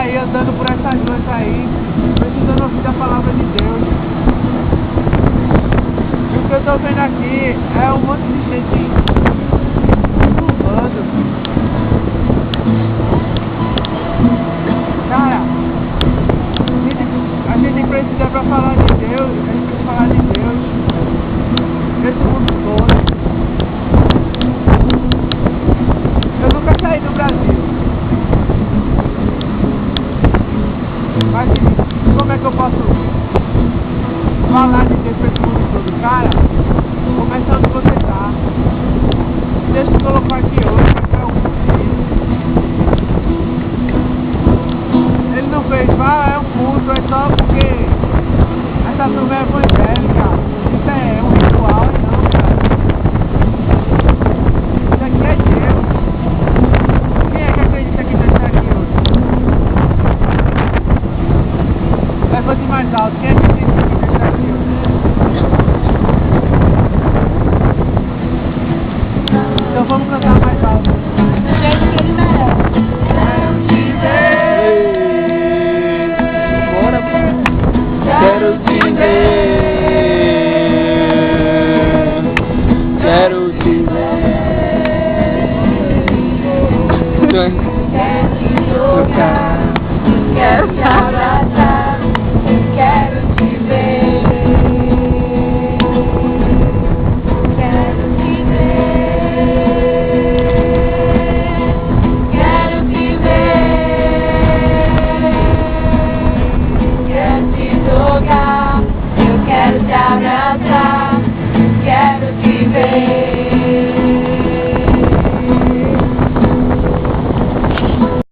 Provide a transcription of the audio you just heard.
aí andando por essas ruas aí, precisando ouvir da palavra de Deus. E o que eu tô vendo aqui é um monte de gente fumando. Cara, a gente precisa, pra falar de Deus, a gente precisa falar de Deus nesse mundo todo. Eu nunca saí do Brasil, mas como é que eu posso falar de Deus pra esse mundo todo? Cara, começa onde você tá. Deus te colocou aqui hoje pra um Ele não fez, é um culto, é só porque essa turma é evangélica.